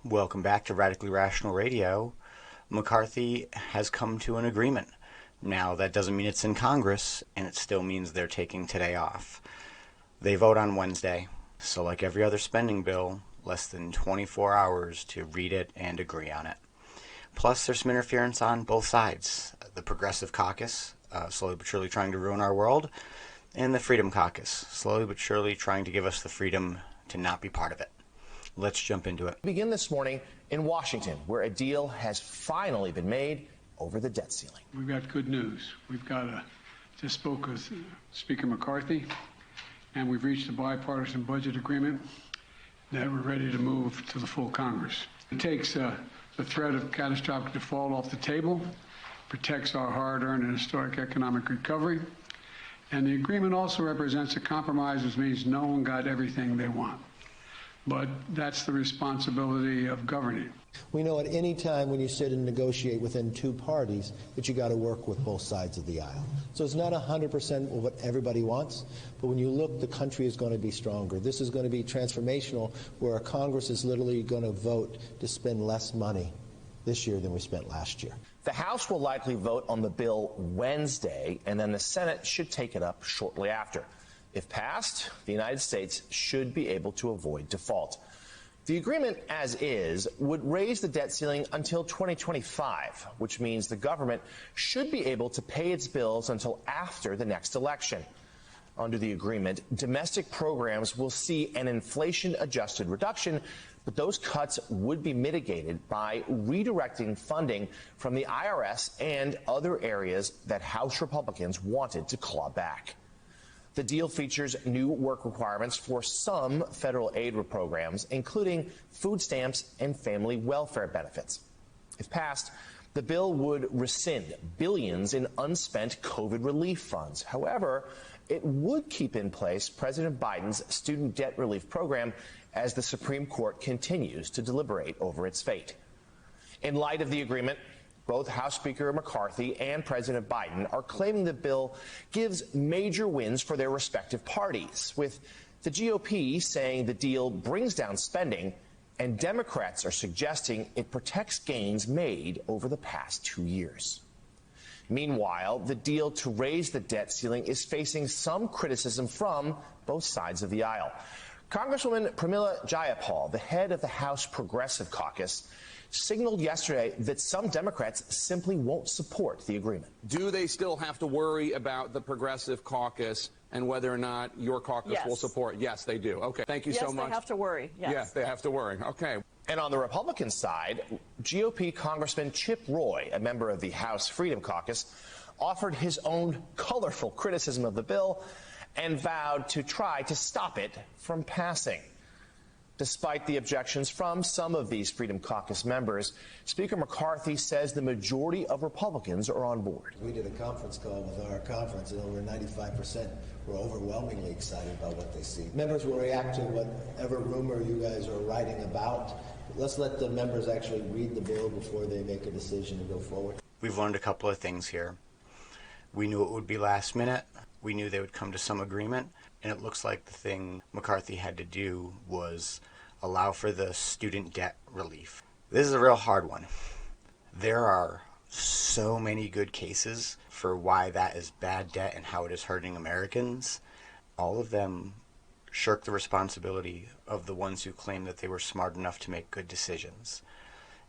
Welcome back to Radically Rational Radio. McCarthy has come to an agreement. Now, that doesn't mean it's in Congress, and it still means they're taking today off. They vote on Wednesday, so like every other spending bill, less than 24 hours to read it and agree on it. Plus, there's some interference on both sides. The Progressive Caucus, slowly but surely trying to ruin our world, and the Freedom Caucus, slowly but surely trying to give us the freedom to not be part of it. Let's jump into it. Begin this morning in Washington, where a deal has finally been made over the debt ceiling. We've got good news. Just spoke with Speaker McCarthy, and we've reached a bipartisan budget agreement that we're ready to move to the full Congress. It takes the threat of catastrophic default off the table, protects our hard-earned and historic economic recovery, and the agreement also represents a compromise, which means no one got everything they want. But that's the responsibility of governing. We know at any time when you sit and negotiate within two parties that you got to work with both sides of the aisle. So it's not 100% of what everybody wants, but when you look, the country is going to be stronger. This is going to be transformational, where our Congress is literally going to vote to spend less money this year than we spent last year. The House will likely vote on the bill Wednesday, and then the Senate should take it up shortly after. If passed, the United States should be able to avoid default. The agreement, as is, would raise the debt ceiling until 2025, which means the government should be able to pay its bills until after the next election. Under the agreement, domestic programs will see an inflation-adjusted reduction, but those cuts would be mitigated by redirecting funding from the IRS and other areas that House Republicans wanted to claw back. The deal features new work requirements for some federal aid programs, including food stamps and family welfare benefits. If passed, the bill would rescind billions in unspent COVID relief funds. However, it would keep in place President Biden's student debt relief program as the Supreme Court continues to deliberate over its fate. In light of the agreement, both House Speaker McCarthy and President Biden are claiming the bill gives major wins for their respective parties, with the GOP saying the deal brings down spending, and Democrats are suggesting it protects gains made over the past 2 years. Meanwhile, the deal to raise the debt ceiling is facing some criticism from both sides of the aisle. Congresswoman Pramila Jayapal, the head of the House Progressive Caucus, signaled yesterday that some Democrats simply won't support the agreement. Do they still have to worry about the Progressive Caucus and whether or not your caucus will support? Yes, they do. Okay, thank you so much. Yes, they have to worry. Yes, they have to worry. Okay. And on the Republican side, GOP Congressman Chip Roy, a member of the House Freedom Caucus, offered his own colorful criticism of the bill and vowed to try to stop it from passing. Despite the objections from some of these Freedom Caucus members, Speaker McCarthy says the majority of Republicans are on board. We did a conference call with our conference, and over 95% were overwhelmingly excited about what they see. Members will react to whatever rumor you guys are writing about. Let's let the members actually read the bill before they make a decision and go forward. We've learned a couple of things here. We knew it would be last minute. We knew they would come to some agreement. And it looks like the thing McCarthy had to do was allow for the student debt relief. This is a real hard one. There are so many good cases for why that is bad debt and how it is hurting Americans. All of them shirk the responsibility of the ones who claim that they were smart enough to make good decisions.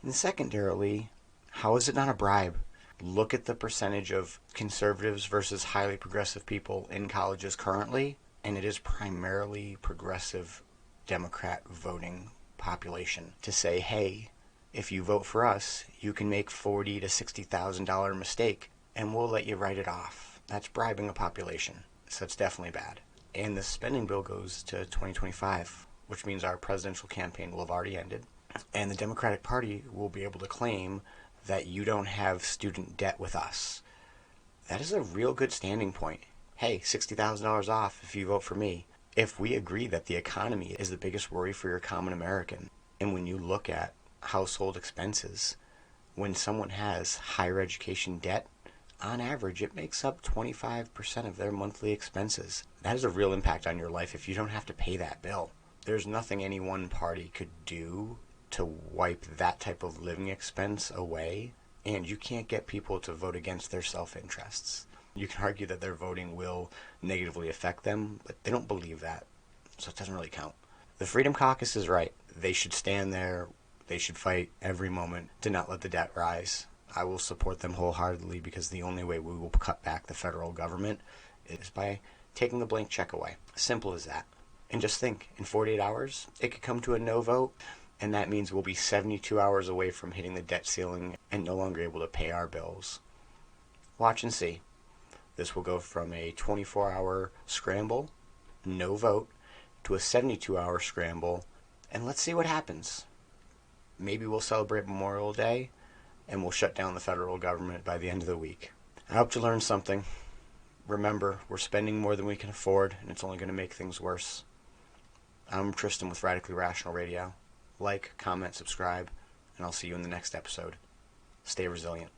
And secondarily, how is it not a bribe? Look at the percentage of conservatives versus highly progressive people in colleges currently, and it is primarily progressive Democrat voting population. To say, hey, if you vote for us, you can make $40,000 to $60,000 mistake, and we'll let you write it off. That's bribing a population, so it's definitely bad. And the spending bill goes to 2025, which means our presidential campaign will have already ended, and the Democratic Party will be able to claim that you don't have student debt with us. That is a real good standing point. Hey, $60,000 off if you vote for me. If we agree that the economy is the biggest worry for your common American, and when you look at household expenses, when someone has higher education debt, on average it makes up 25% of their monthly expenses. That has a real impact on your life if you don't have to pay that bill. There's nothing any one party could do to wipe that type of living expense away, and you can't get people to vote against their self-interests. You can argue that their voting will negatively affect them, but they don't believe that, so it doesn't really count. The Freedom Caucus is right. They should stand there. They should fight every moment to not let the debt rise. I will support them wholeheartedly because the only way we will cut back the federal government is by taking the blank check away. Simple as that. And just think, in 48 hours, it could come to a no vote, and that means we'll be 72 hours away from hitting the debt ceiling and no longer able to pay our bills. Watch and see. This will go from a 24-hour scramble, no vote, to a 72-hour scramble, and let's see what happens. Maybe we'll celebrate Memorial Day, and we'll shut down the federal government by the end of the week. I hope you learned something. Remember, we're spending more than we can afford, and it's only going to make things worse. I'm Tristan with Radically Rational Radio. Like, comment, subscribe, and I'll see you in the next episode. Stay resilient.